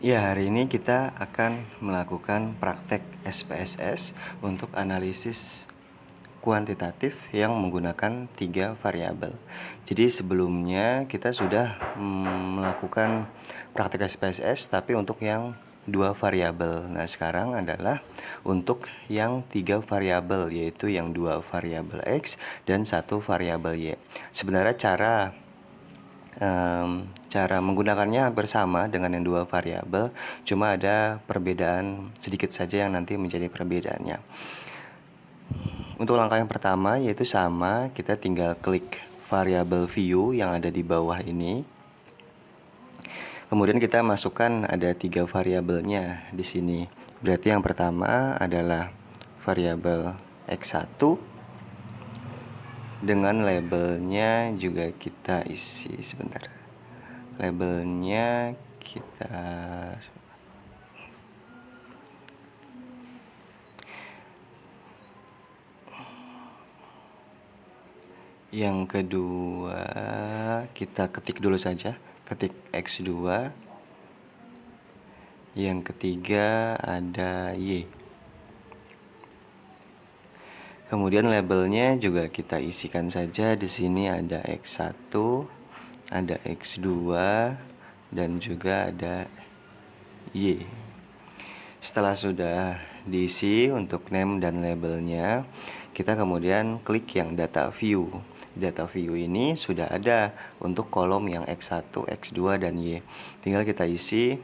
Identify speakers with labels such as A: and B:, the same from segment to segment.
A: Ya, hari ini kita akan melakukan praktek SPSS untuk analisis kuantitatif yang menggunakan 3 variabel. Jadi sebelumnya kita sudah melakukan praktek SPSS tapi untuk yang 2 variabel. Nah, sekarang adalah untuk yang 3 variabel, yaitu yang 2 variabel X dan 1 variabel Y. Sebenarnya cara menggunakannya bersama dengan yang 2 variabel, cuma ada perbedaan sedikit saja yang nanti menjadi perbedaannya. Untuk langkah yang pertama yaitu sama, kita tinggal klik variabel view yang ada di bawah ini. Kemudian kita masukkan ada 3 variabelnya di sini. Berarti yang pertama adalah variabel X1 dengan labelnya juga kita isi sebentar. Labelnya kita yang kedua kita ketik dulu saja, ketik X2. Yang ketiga ada Y. Kemudian labelnya juga kita isikan saja. Di sini ada X1, ada X2, dan juga ada Y. Setelah sudah diisi untuk name dan labelnya, kita kemudian klik yang data view. Data view ini sudah ada untuk kolom yang X1, X2, dan Y. Tinggal kita isi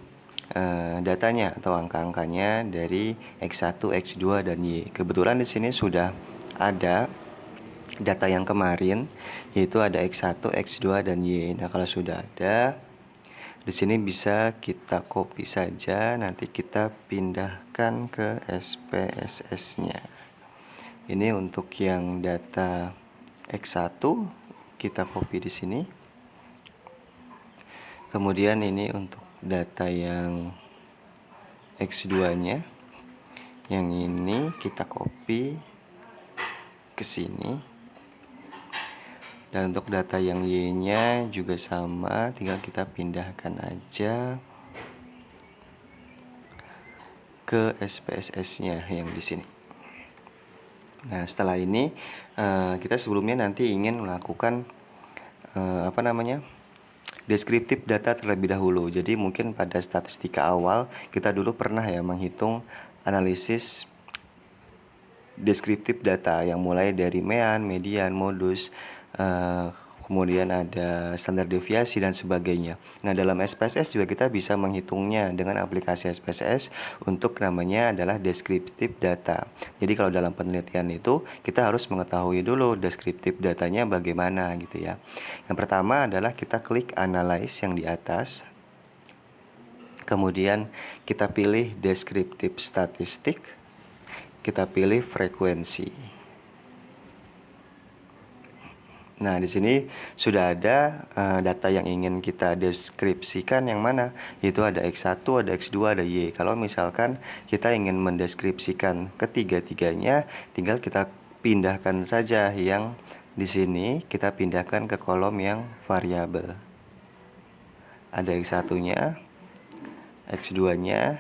A: datanya atau angka-angkanya dari X1, X2, dan Y. Kebetulan di sini sudah ada data yang kemarin, yaitu ada X1, X2, dan Y. Nah, kalau sudah ada, di sini bisa kita copy saja, nanti kita pindahkan ke SPSS-nya. Ini untuk yang data X1 kita copy di sini. Kemudian ini untuk data yang X2-nya. Yang ini kita copy ke sini. Dan untuk data yang Y-nya juga sama, tinggal kita pindahkan aja ke SPSS-nya yang di sini. Nah, setelah ini kita sebelumnya nanti ingin melakukan deskriptif data terlebih dahulu. Jadi mungkin pada statistika awal kita dulu pernah ya menghitung analisis deskriptif data yang mulai dari mean, median, modus, kemudian ada standar deviasi dan sebagainya. Nah, dalam SPSS juga kita bisa menghitungnya dengan aplikasi SPSS untuk namanya adalah deskriptif data. Jadi kalau dalam penelitian itu kita harus mengetahui dulu deskriptif datanya bagaimana gitu ya. Yang pertama adalah kita klik analyze yang di atas. Kemudian kita pilih deskriptif statistik. Kita pilih frekuensi. Nah, di sini sudah ada data yang ingin kita deskripsikan yang mana? Yaitu ada X1, ada X2, ada Y. Kalau misalkan kita ingin mendeskripsikan ketiga-tiganya, tinggal kita pindahkan saja yang di sini, kita pindahkan ke kolom yang variabel. Ada X1-nya, X2-nya,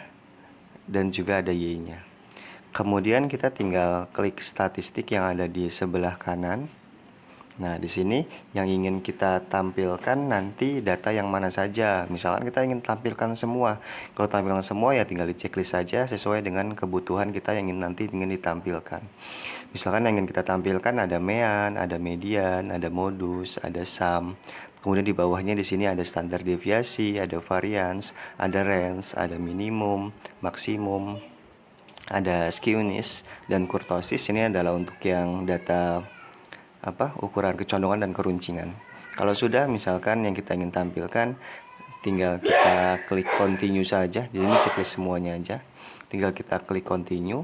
A: dan juga ada Y-nya. Kemudian kita tinggal klik statistik yang ada di sebelah kanan. Nah, di sini yang ingin kita tampilkan nanti data yang mana saja. Misalkan kita ingin tampilkan semua. Kalau tampilkan semua ya tinggal di checklist saja sesuai dengan kebutuhan kita yang ingin ditampilkan. Misalkan yang ingin kita tampilkan ada mean, ada median, ada modus, ada sum. Kemudian di bawahnya di sini ada standar deviasi, ada variance, ada range, ada minimum, maksimum, ada skewness dan kurtosis. Ini adalah untuk yang data ukuran kecondongan dan keruncingan. Kalau sudah misalkan yang kita ingin tampilkan, tinggal kita klik continue saja. Jadi ini checklist semuanya aja. Tinggal kita klik continue.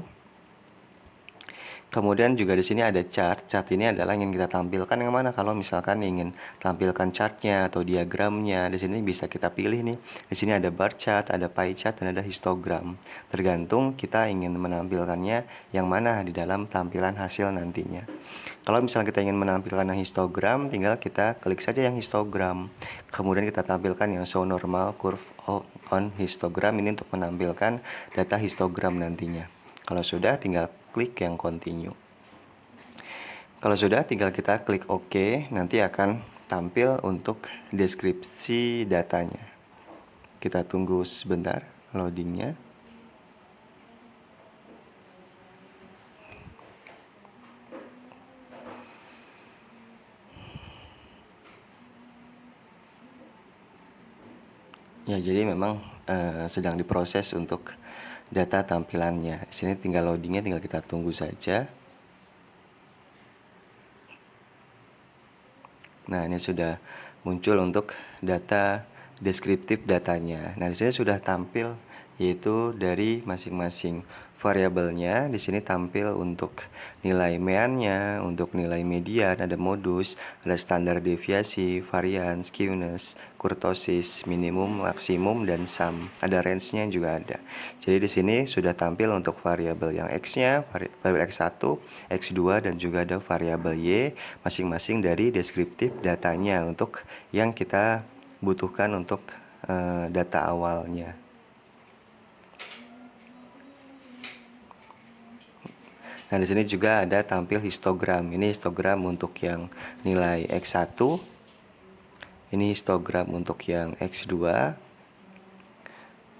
A: Kemudian juga di sini ada chart. Chart ini adalah ingin kita tampilkan yang mana. Kalau misalkan ingin tampilkan chartnya atau diagramnya, di sini bisa kita pilih nih. Di sini ada bar chart, ada pie chart, dan ada histogram. Tergantung kita ingin menampilkannya yang mana di dalam tampilan hasil nantinya. Kalau misalnya kita ingin menampilkan yang histogram, tinggal kita klik saja yang histogram. Kemudian kita tampilkan yang show normal curve on histogram, ini untuk menampilkan data histogram nantinya. Kalau sudah, tinggal klik yang continue. Kalau sudah, tinggal kita klik OK, nanti akan tampil untuk deskripsi datanya. Kita tunggu sebentar loadingnya. Ya, jadi memang sedang diproses untuk data tampilannya. Di sini tinggal loadingnya, tinggal kita tunggu saja. Nah, ini sudah muncul untuk data deskriptif datanya. Nah, di sini sudah tampil yaitu dari masing-masing variabelnya. Di sini tampil untuk nilai meannya, untuk nilai median, ada modus, ada standar deviasi, varian, skewness, kurtosis, minimum, maksimum, dan sum. Ada range-nya juga ada. Jadi di sini sudah tampil untuk variabel yang X-nya, variabel X1, X2, dan juga ada variabel Y masing-masing dari deskriptif datanya untuk yang kita butuhkan untuk data awalnya. Nah, di sini juga ada tampil histogram. Ini histogram untuk yang nilai X1. Ini histogram untuk yang X2.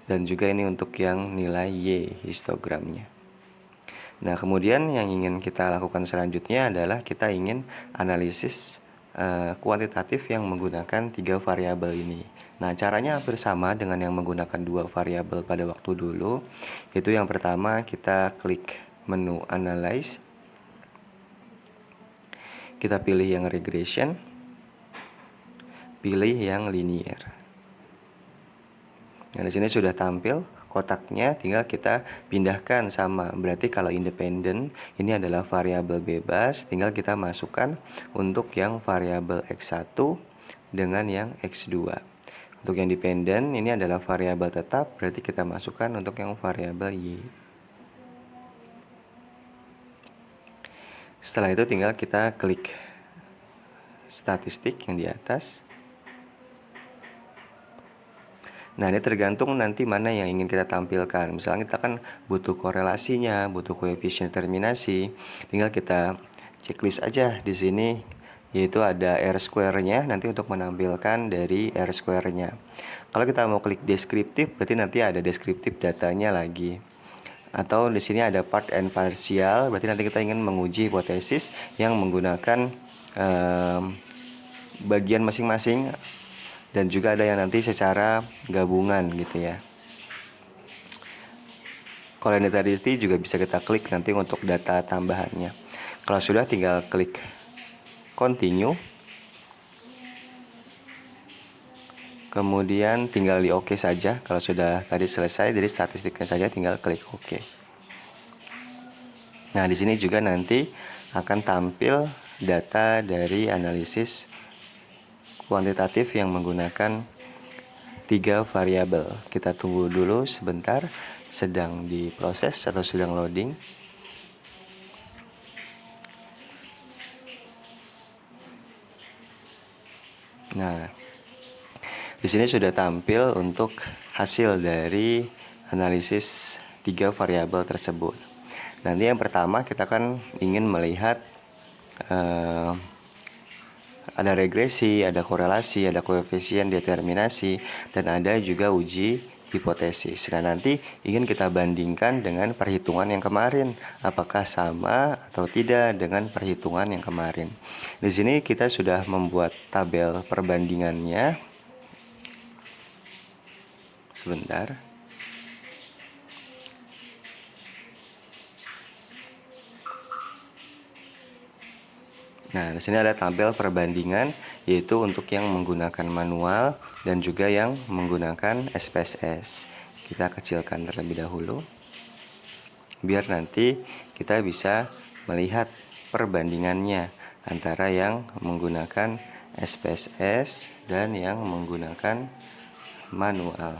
A: Dan juga ini untuk yang nilai Y histogramnya. Nah, kemudian yang ingin kita lakukan selanjutnya adalah kita ingin analisis kuantitatif yang menggunakan 3 variabel ini. Nah, caranya hampir sama dengan yang menggunakan 2 variabel pada waktu dulu. Itu yang pertama, kita klik menu Analyze. Kita pilih yang Regression. Pilih yang Linear. Nah, di sini sudah tampil kotaknya, tinggal kita pindahkan sama. Berarti kalau independen, ini adalah variabel bebas, tinggal kita masukkan untuk yang variabel X1 dengan yang X2. Untuk yang dependen, ini adalah variabel tetap, berarti kita masukkan untuk yang variabel Y. Setelah itu tinggal kita klik statistik yang di atas. Nah, ini tergantung nanti mana yang ingin kita tampilkan. Misalnya kita kan butuh korelasinya, butuh koefisien terminasi. Tinggal kita checklist aja di sini, yaitu ada R-square-nya nanti untuk menampilkan dari R-square-nya. Kalau kita mau klik deskriptif, berarti nanti ada deskriptif datanya lagi. Atau di sini ada part and partial, berarti nanti kita ingin menguji hipotesis yang menggunakan bagian masing-masing, dan juga ada yang nanti secara gabungan gitu ya. Collinearity juga bisa kita klik nanti untuk data tambahannya. Kalau sudah, tinggal klik continue. Kemudian tinggal di OK saja. Kalau sudah tadi selesai dari statistiknya saja, tinggal klik OK. Nah, di sini juga nanti akan tampil data dari analisis kuantitatif yang menggunakan 3 variabel. Kita tunggu dulu sebentar, sedang diproses atau sedang loading. Nah, di sini sudah tampil untuk hasil dari analisis 3 variabel tersebut. Nanti yang pertama kita kan ingin melihat ada regresi, ada korelasi, ada koefisien determinasi, dan ada juga uji hipotesis. Nah, nanti ingin kita bandingkan dengan perhitungan yang kemarin, apakah sama atau tidak dengan perhitungan yang kemarin. Di sini kita sudah membuat tabel perbandingannya. Sebentar. Nah, di sini ada tabel perbandingan, yaitu untuk yang menggunakan manual dan juga yang menggunakan SPSS. Kita kecilkan terlebih dahulu, biar nanti kita bisa melihat perbandingannya antara yang menggunakan SPSS dan yang menggunakan manual.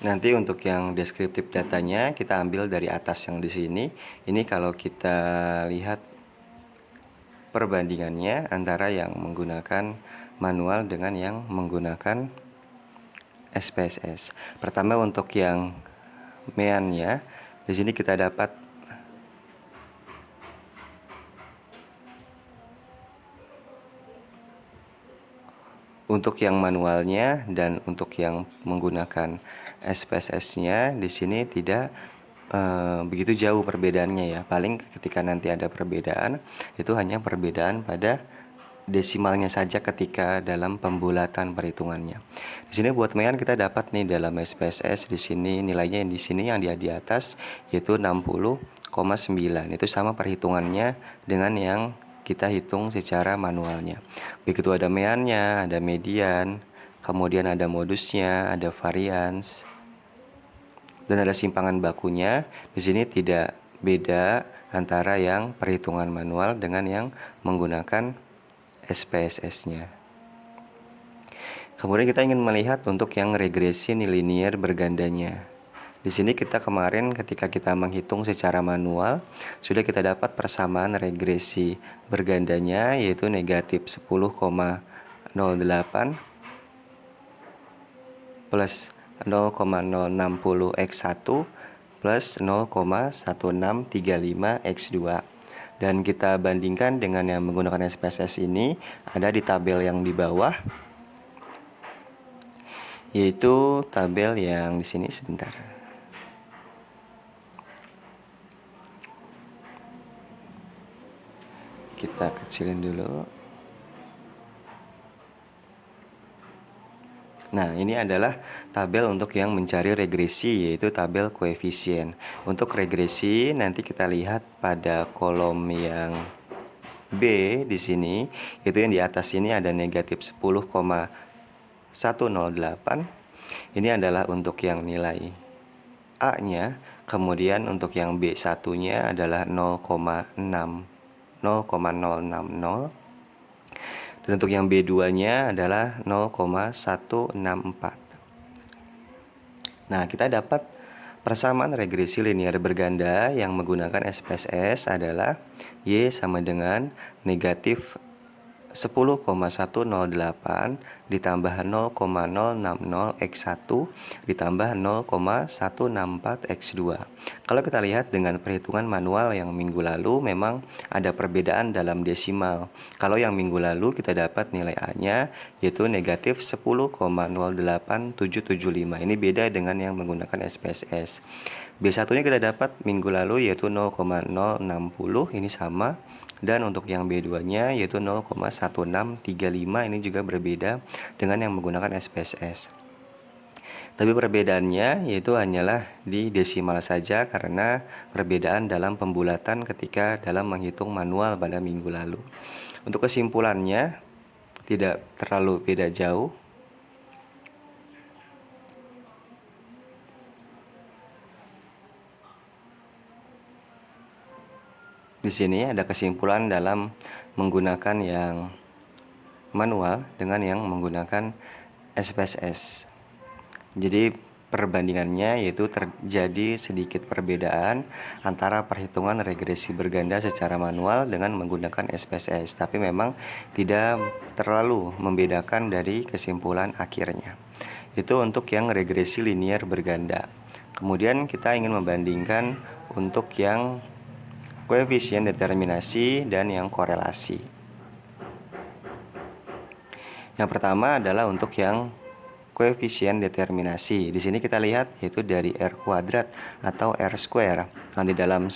A: Nanti untuk yang deskriptif datanya kita ambil dari atas yang di sini. Ini kalau kita lihat perbandingannya antara yang menggunakan manual dengan yang menggunakan SPSS. Pertama untuk yang meannya, di sini kita dapat untuk yang manualnya dan untuk yang menggunakan SPSS-nya di sini tidak begitu jauh perbedaannya ya. Paling ketika nanti ada perbedaan itu hanya perbedaan pada desimalnya saja ketika dalam pembulatan perhitungannya. Di sini buat mean kita dapat nih dalam SPSS di sini nilainya di sini yang di atas yaitu 60,9. Itu sama perhitungannya dengan yang kita hitung secara manualnya. Begitu ada meannya, ada median, kemudian ada modusnya, ada varians, dan ada simpangan bakunya. Di sini tidak beda antara yang perhitungan manual dengan yang menggunakan SPSS-nya. Kemudian kita ingin melihat untuk yang regresi nilinier bergandanya. Di sini kita kemarin ketika kita menghitung secara manual sudah kita dapat persamaan regresi bergandanya yaitu negatif 10,08 plus 0,060 X1 plus 0,1635 X2. Dan kita bandingkan dengan yang menggunakan SPSS ini ada di tabel yang di bawah, yaitu tabel yang di sini sebentar. Kita kecilin dulu. Nah, ini adalah tabel untuk yang mencari regresi, yaitu tabel koefisien. Untuk regresi nanti kita lihat pada kolom yang B di sini, itu yang di atas ini ada negatif 10,108. Ini adalah untuk yang nilai A-nya, kemudian untuk yang B1-nya adalah 0,060. Dan untuk yang B2-nya adalah 0,164. Nah, kita dapat persamaan regresi linear berganda yang menggunakan SPSS adalah Y sama dengan negatif 10,108 ditambah 0,060 X1 ditambah 0,164 X2. Kalau kita lihat dengan perhitungan manual yang minggu lalu memang ada perbedaan dalam desimal. Kalau yang minggu lalu kita dapat nilai A-nya yaitu negatif 10,08775. Ini beda dengan yang menggunakan SPSS. B1-nya kita dapat minggu lalu yaitu 0,060, ini sama. Dan untuk yang B2-nya yaitu 0,1635, ini juga berbeda dengan yang menggunakan SPSS. Tapi perbedaannya yaitu hanyalah di desimal saja karena perbedaan dalam pembulatan ketika dalam menghitung manual pada minggu lalu. Untuk kesimpulannya tidak terlalu beda jauh. Di sini ada kesimpulan dalam menggunakan yang manual dengan yang menggunakan SPSS. Jadi perbandingannya yaitu terjadi sedikit perbedaan antara perhitungan regresi berganda secara manual dengan menggunakan SPSS, tapi memang tidak terlalu membedakan dari kesimpulan akhirnya. Itu untuk yang regresi linear berganda. Kemudian kita ingin membandingkan untuk yang koefisien determinasi dan yang korelasi. Yang pertama adalah untuk yang koefisien determinasi. Di sini kita lihat yaitu dari R kuadrat atau R square. Nah, di dalam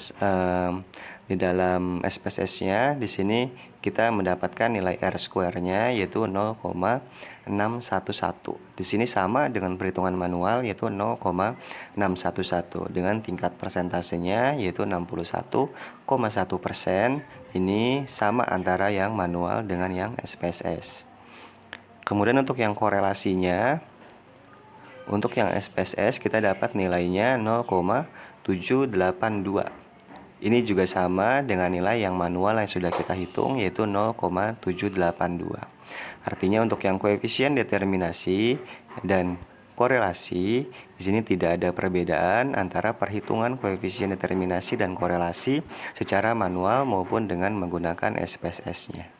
A: SPSS-nya di sini kita mendapatkan nilai R square-nya yaitu 0,611. Di sini sama dengan perhitungan manual yaitu 0,611 dengan tingkat persentasenya yaitu 61,1%. Ini sama antara yang manual dengan yang SPSS. Kemudian untuk yang korelasinya, untuk yang SPSS kita dapat nilainya 0,782. Ini juga sama dengan nilai yang manual yang sudah kita hitung yaitu 0,782. Artinya untuk yang koefisien determinasi dan korelasi, di sini tidak ada perbedaan antara perhitungan koefisien determinasi dan korelasi secara manual maupun dengan menggunakan SPSS-nya.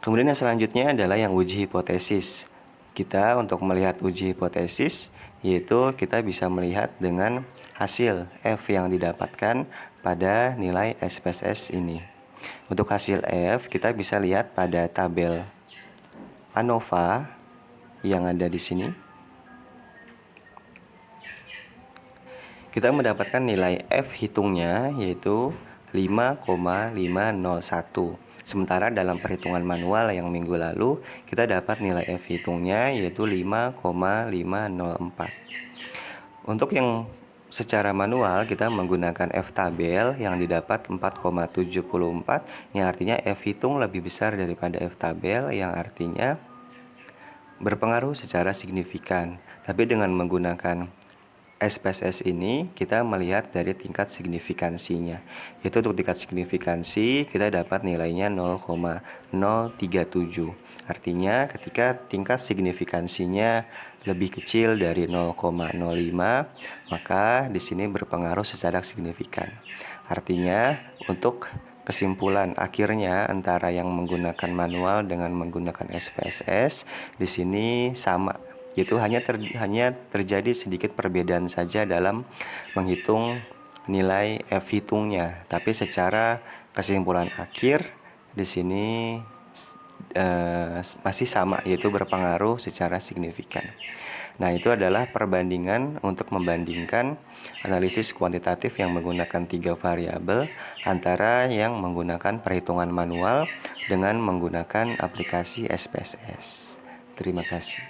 A: Kemudian yang selanjutnya adalah yang uji hipotesis. Kita untuk melihat uji hipotesis yaitu kita bisa melihat dengan hasil F yang didapatkan pada nilai SPSS ini. Untuk hasil F kita bisa lihat pada tabel ANOVA yang ada di sini. Kita mendapatkan nilai F hitungnya yaitu 5,501. Sementara dalam perhitungan manual yang minggu lalu kita dapat nilai F hitungnya yaitu 5,504. Untuk yang secara manual kita menggunakan F tabel yang didapat 4,74 yang artinya F hitung lebih besar daripada F tabel yang artinya berpengaruh secara signifikan. Tapi dengan menggunakan SPSS ini kita melihat dari tingkat signifikansinya. Yaitu untuk tingkat signifikansi kita dapat nilainya 0,037. Artinya ketika tingkat signifikansinya lebih kecil dari 0,05, maka di sini berpengaruh secara signifikan. Artinya untuk kesimpulan akhirnya antara yang menggunakan manual dengan menggunakan SPSS di sini sama. Yaitu hanya terjadi sedikit perbedaan saja dalam menghitung nilai F hitungnya, tapi secara kesimpulan akhir di sini masih sama, yaitu berpengaruh secara signifikan. Nah, itu adalah perbandingan untuk membandingkan analisis kuantitatif yang menggunakan 3 variabel antara yang menggunakan perhitungan manual dengan menggunakan aplikasi SPSS. Terima kasih.